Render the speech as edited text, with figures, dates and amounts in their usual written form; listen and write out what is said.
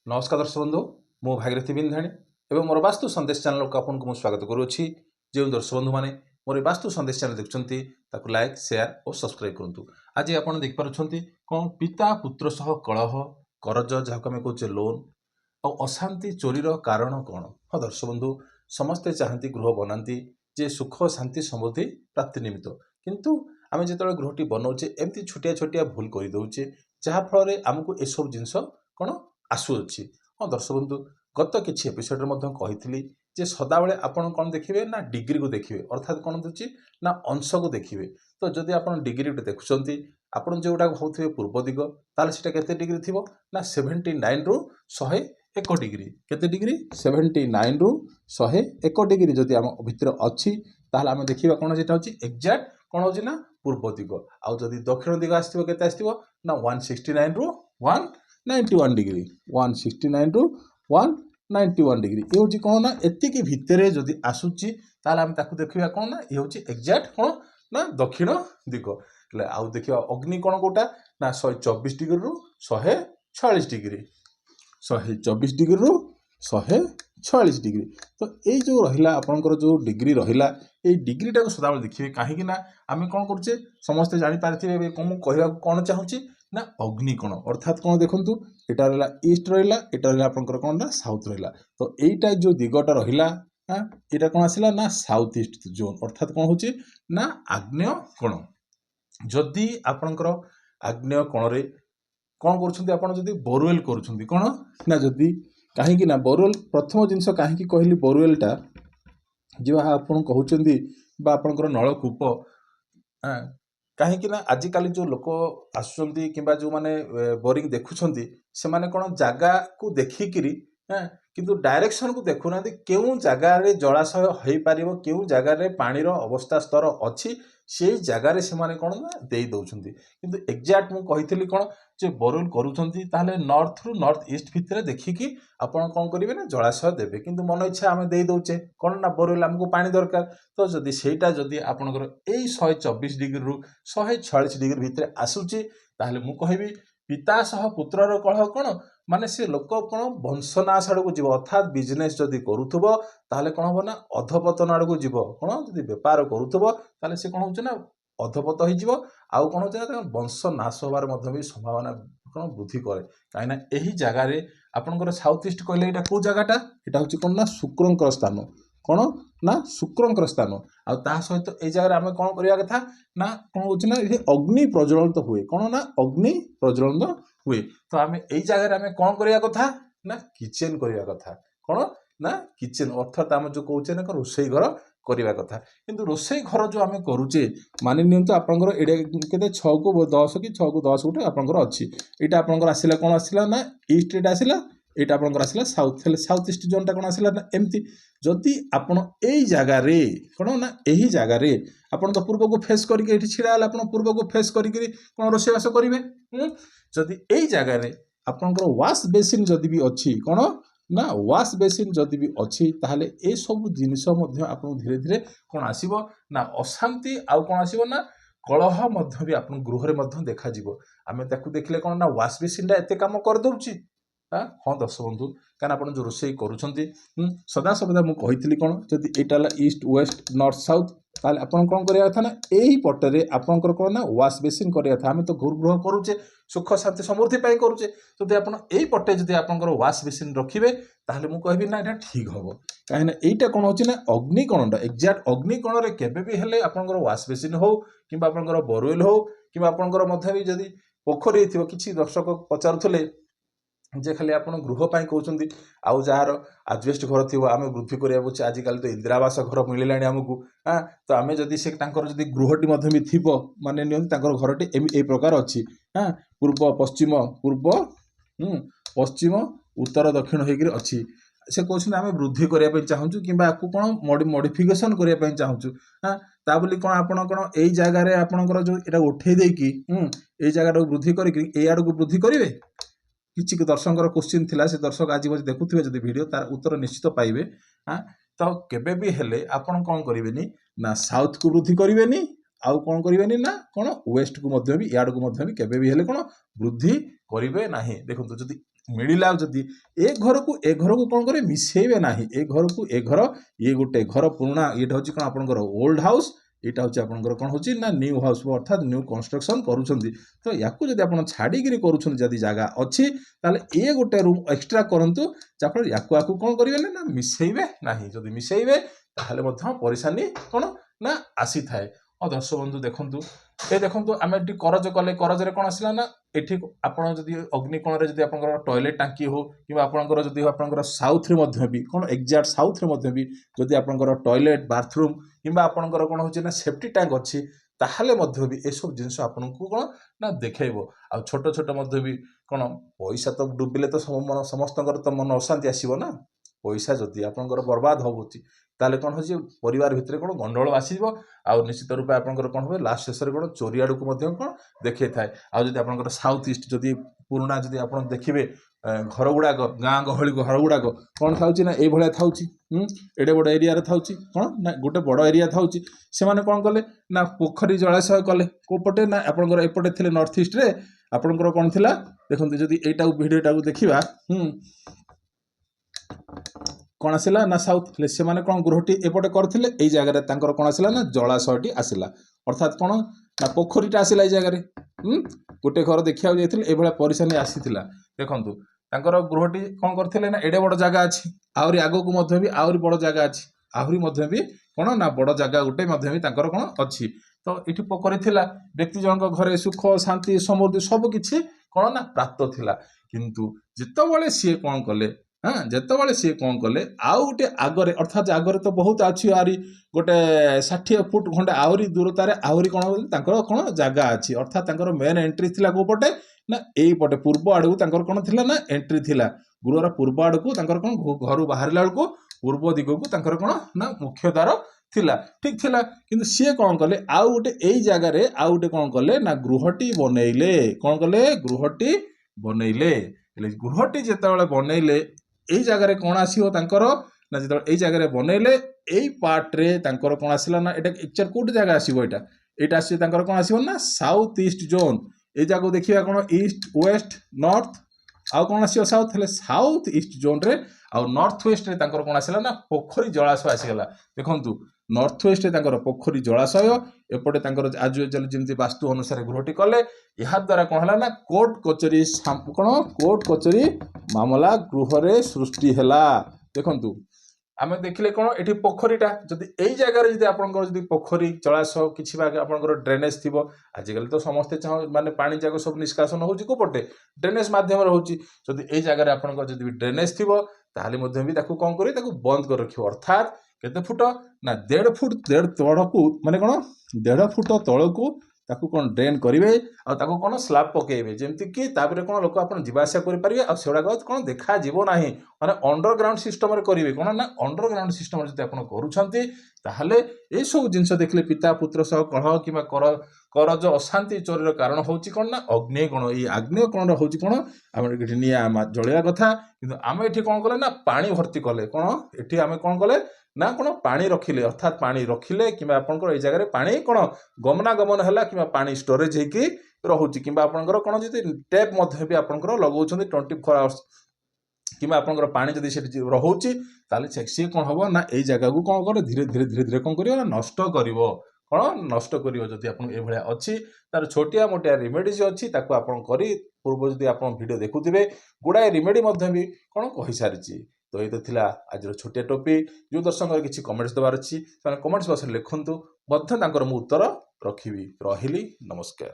नमस्कार दर्शक बंधु मु भागीरथी बिंधाणी एवं मोर वास्तु संदेश चैनल को आपको स्वागत करुच्ची। जो दर्शक बंधु मैंने मोर वास्तु संदेश चैनल देखुं लाइक शेयर और सब्सक्राइब करूँ। आज आप देखिपुं कौन पिता पुत्र सह कलह करज जहाँ आम कहे लोन और अशांति चोरीर कारण कौन। हाँ दर्शक बंधु समस्ते चाहती गृह बनाती जे सुख शांति समृद्धि प्राप्ति निमित्त, किंतु आम जो गृहटी बनाऊे एमती छोटिया छोटिया भूल करदे जहाँफल आमको यह सब जिनस कौन आसुच्छी। हाँ दर्शक बंधु गत किसी एपिसोड कही जे सदाबले आपन कौन देखिए ना डिग्री को देखिए, अर्थात कौन दूची ना अंश को देखिए। तो जदि आप डिग्री देखुं आपड़ जोटा भावे पूर्व दिग ताले सेटा केते डिग्री थी ना 79 रु 101 डिग्री। केते डिग्री 79 रु 101 डिग्री जदि आम भितर अच्छी ताहले आम देखिए कौन जेटा होची एक्जाक्ट कौन होची ना पूर्व दिग। आउ जदि दक्षिण दिग आसथिबो केते आसथिबो ना 169 रु 191 डिग्री 169 रु 191 डिग्री। ये हूँ कौन ना एतिकी भितर जदि आसूची ताहले आम ताकू देखिबा कौन ना ये हूँ एक्जाक्ट कौन ना दक्षिण दिग। आउ देखिए अग्नि कौन कोटा ना 124 डिग्री रु 146 डिग्री 124 डिग्री रु 146 डिग्री। तो ये जो रहा आपंकर जो डिग्री रहा ये डिग्रीटा को सदाबले देखिए कहीं आम कौन करुचे समस्ते जापारे कह कौन चाहूँगी ना अग्निकोण अर्थात कौन देखूँ यहाँ रहा ईस्ट रहा यहाँ रहा आपंकर कौन ना साउथ रहा। तो यहीटा जो दिगटा रहा यहाँ कौन आसला ना साउथ ईस्ट जोन अर्थात कौन होची ना आग्नेय कोण। जदि आपणकर आग्नेय कोण कौन कर बोरवेल कर कौन ना जदि कहीं ना बोरवेल प्रथम जिनस कहीं कहली बोरवेलटा जो आपन कहते आपंकर नलकूप कहीं आजिकल जो लोक आसुँच कि जो मैंने बोरिंग देखुं से मैंने कौन जगह को देखिकी किंतु डायरेक्शन को देखुना क्यों जगार जलाशय हो पार क्यों जगार पानीर अवस्था स्तर अच्छी से जगार से माने कौन ना दे दौरान किंतु एक्जाक्ट मु कही कौन जो बोरवेल करुँच नॉर्थ रु नॉर्थ ईस्ट भितर देखिकी आपड़ कौन करेंगे ना जलाशय देवे किंतु मन इच्छा आम दे दौचे कौन ना बोरवेल आमको पानी दरकार। तो जदि सेटा जदि आपंकर यही 124 डिग्री रु 146 डिग्री भितर आसूची ताहले मु कहबी पिता सह पुत्रर कलह कौन माने से लोक कौन वंशनाश आड़ को जीव अर्थात बिजनेस जदि करुथबो ताहले कौन हम ना अधपतन आड़ को जीव कौन जदि बेपार करुथबो ताहले से कौन होचे ना अधपत हो आउ कौन होचे ना वंश नाश होबार मध्य भी संभावना कौन वृद्धि करे कहीं यही जगार आपंकर साउथ ईस्ट कहले यहाँ कौ जगहटा यहाँ हूँ कौन ना शुक्रंकर स्थान कौन ना शुक्रंकर स्थान आ सहित ये जगह आम कौन करवा कथा ना कौन हो ये अग्नि प्रज्वलित हुए कौन ना अग्नि प्रज्वलित हुए। तो आम यही जगह आम कौन करवा कथा ना किचेन करवा कथा कौन ना किचेन अर्थात आम जो कौचे ना रोसई घर करवा कथा किंतु रोसई घर जो आम करुचे मानि नियंतु आपंकर एडे केते 6 को 10 कि 6 को 10 गोटे आपंकर अच्छी यहाँ आपंकर आसला कौन आसला ना ईस्ट एटा आसला यहाँ आपंकर आसला साउथ हेल्ले साउथ ईस्ट जोनटा कौन आसला ना एमती जदि आपण यही जगार कौन ना यही जगार आपन तो पूर्व को फेस करके छिड़ा आप पूर्व को फेस करके कौन रोषेबास करेंगे जदि यही जगार आपंकर वाश बेसिन जदि भी अच्छी कौन ना वाश बेसिन जदि भी अच्छी ताहले ए सब जिनिस आपन धीरे धीरे कौन आसीबो ना अशांति आउ कौन आसीबो ना कलह मध्य भी आपन गृह में देखा आम ताकू देखले कौन ना वाश बेसिन एते काम कर दउची। हाँ दर्शक बंधु क्या आप जो रोषे करुँच सदा सदा मुझे कौन जदि यहाँ ईस्ट वेस्ट नॉर्थ साउथ ताले आपन कौन करवा था ना यही पटरे आपंकर कौन ना वाश बेसिन करवा था आम तो गृह करुचे सुख शांति समृद्धि करुचे जदि आप यही पटे जदि आपंकर वाश बेसिन रखिए ताहले मु कहबी ना यहाँ ठीक हम कहीं यहीटा कौन होची ना अग्निकोणटा एक्जाक्ट अग्निकोण केबे भी हेले आपंकर वाश बेसिन हो कि आपंकर बोरवेल हो कि आपंकर मध्य भी जदि पोखरी थी किसी दर्शक पचारुले जे खाली आप गृह कहते आउ जार आजबेस्ट घर थी आम वृद्धि कराचे आजिकल तो इंदिरा आवास घर मिलला आमको। तो आम जदि से जदि गृहटी भी थी माने घरटी ए प्रकार अच्छी पूर्व पश्चिम पश्चिम उत्तर दक्षिण होकर अच्छी से कहते आम वृद्धि करने चाहूँ कि कौन मॉडिफिकेशन करने चाहूँ ता बोली कौन आप यही जगार आपंकर जो यहाँ उठे देकी यही जगह वृद्धि कर वृद्धि करेंगे किसी दर्शक क्वेश्चन थिला से दर्शक आज देखुए जब वीडियो तार उत्तर निश्चित पाइबे। तो केबे भी हेले आपन कौन करेंगे ना साउथ को वृद्धि करेंगे आउ कौन करेंगे ना कौन वेस्ट को भी यार्ड को भी केबे भी हेले कौन वृद्धि करेंगे ना। देखो जदि मिलला जदि ए घर को कौन करे मिसेबे ना ए घर को ए घर ये गोटे घर पुराना ये हूँ कौन आपंकर ओल्ड हाउस यहाँ हूँ आपंकर कौन हो ना न्यू हाउस अर्थात न्यू कंस्ट्रक्शन करुँच तो या आप छाड़ी करुँच जगह अच्छी ये गोटे रूम एक्सट्रा करूँ जहाँफल या कौन करेंगे ना मिसेबे ना जदि मिसेबे ताहले परेशानी कौन ना आसी थाए। और दर्शक बंधु देखु ये देखो आम ये करज कले करजरे कौन आसला ना ये आपड़ जदि अग्निकोण जदि आप टॉयलेट टांकी हो कि आपंकर जदि आप साउथ भी कौन एक्जाक्ट साउथ भी जदि आपंकर टॉयलेट बाथरूम कि आपंकर कौन हो ना सेफ्टी टैंक अच्छी ताहले भी ये सब जिनस आपन को कौन ना देखो आ छोट छोट भी कौन पैसा तो डुबिले तो समस्त तो मन अशांति आसो ना पैसा जदि आपंकर बर्बाद होची ताले कौन हो परिवार भितर कौन गंडगोल आसो आउ निश्चित रूप आपंकर कौन हो लास्ट शेष कौन चोरी आड़ को कौन देखे थाए आदि आपंकर साउथ ईस्ट जदि पुराना जदि आप देखिए घर गुड़ाक गाँ गहली घर गुड़ाक कौन था ना ये था एडे बड़ एरिया था कौन ना गोटे बड़ एरिया था से कौन कले ना पोखरी जलाशय कले कोपटे ना आपंकर एपटे थे नॉर्थ ईस्ट रे आपंकर कौन थिला देखो जदि एटा भिडियोटा देखा कौन आसला ना साउथ से माने कौन गृहटी एपटे करथिले एई जगह तांकर कौन आसला ना जलाशयटी आसला अर्थात कौन ना पोखरीटा आसला एई जगह गोटे घर देखा जाइए ये परेशानी आसीला देखु तांकर गृहटी कौन करथिले ना एडे बड़ जगह अच्छी आहरी आगो को भी आहरी बड़ जगह अच्छी आहरी भी कौन ना बड़ जगह गोटे भी तांकर कौन अच्छी तो ये पोखरी थिला व्यक्ति जनक घरे सुख शांति समृद्धि सब किछि कौन ना प्राप्त थिला किंतु जितेबाला सी कौन कले हाँ जितेबाला सी कौन कले आउ गोटे आगरे अर्थात आगरे तो बहुत अच्छी आरी गोटे 60 फुट खंडे आहरी दूरतार आहरी कौन कौन जगह अच्छी अर्थात मेन एंट्री थिला को पटे ना यही पटे पूर्व आड़ को कौन थिला ना एंट्री थिला गृहर पूर्व आड़ को कौन घर बाहर बेलू पूर्व दिग को कौन ना मुख्य द्वार थिला ठीक थिला किंतु सी कौन कले आउ गोटे यही जगार आउ गोटे कौन कले ना गृहटी बनइले कौन कले गृहटी बनइले गृहटी जितेबाला बनइले यही जगार कौन आसो ना जो यही जगह बनइले यही पार्ट्रे कौन आसला ना ये एक्चुअल कौट जगह आसो यहाँ आस कौन आसो ना साउथ ईस्ट जोन ये जगह देखिए कौन ईस्ट वेस्ट नॉर्थ आउ कौन आसो साउथ हेले साउथ ईस्ट जोन रे आउ नॉर्थ वेस्ट रे कौन आसला ना पोखरी जलाशय आसीगला देखु नॉर्थ वेस्ट रे पोखरी जलाशय एपटे आज जमी वास्तु अनुसार गृहटी कले या द्वारा कौन है ना कोर्ट कचेरी कौन कोर्ट कचेरी मामला गृह रे सृष्टि हैला देखु आम देखिले कौन ये पोखरीटा जदि यही जगह जब आप पोखरी जलाशय किसी आपंकर ड्रेनेज थी आजिकल तो समस्ते चाह माने पानी जाक सब निष्कासन होची कोपटे ड्रेनेज माध्यम होची जदि यही जगह आपंकर जदि ड्रेनेज थी भी कौन कर बंद कर रख अर्थात केते फुट ना 1.5 फुट 1.5 तड़ को माने कौन 1.5 फुट तल को ताकू कौन ड्रेन करेंगे आउ कौन स्लाब पकेबे जमती कि तापर कौन लोक आप जावासा करेंगे आगुड़ाक कौन देखा जीव ना माने अंडरग्राउंड सिस्टम करेंगे कौन ना अंडरग्राउंड सिस्टम जब आप करुँचे ये सब जिनस देखले पिता पुत्र सह कलह कि करज अशांति चोरीर कारण हूँ कौन ना अग्निकोण ये आग्नेयकोण हूँ कौन आम निआ जलिया कथा कि आम ये कौन कले ना पानी भर्ती कले कौन ये आम कौन कले ना कौन पानी रखिले अर्थात पानी रखिले कि आपंकर ये जगह पानी कौन गमनागमन है कि पानी स्टोरेज होगी रोचे कि आपंकर कौन जी टैप भी आपंकर लगाउछ 24 आवर्स कि आपंकर पानी जदि से रोचे सी कौन हम ना यही जगह को कौन कर धीरे धीरे धीरे धीरे कौन कर नष्ट कर कौन नष्ट कर जदि आप अच्छी तार छोटिया मोटिया रिमेडीज अच्छी पूर्व जदि आप वीडियो देखुवे गुड़ाए रिमेडी भी कौन कही सारी तो ये तो आज छोटिया टॉपिक जो दर्शक किसी कमेंट्स देवार अच्छी कमेंट्स बॉक्स में लिखुँ मु उत्तर रखी रही नमस्कार।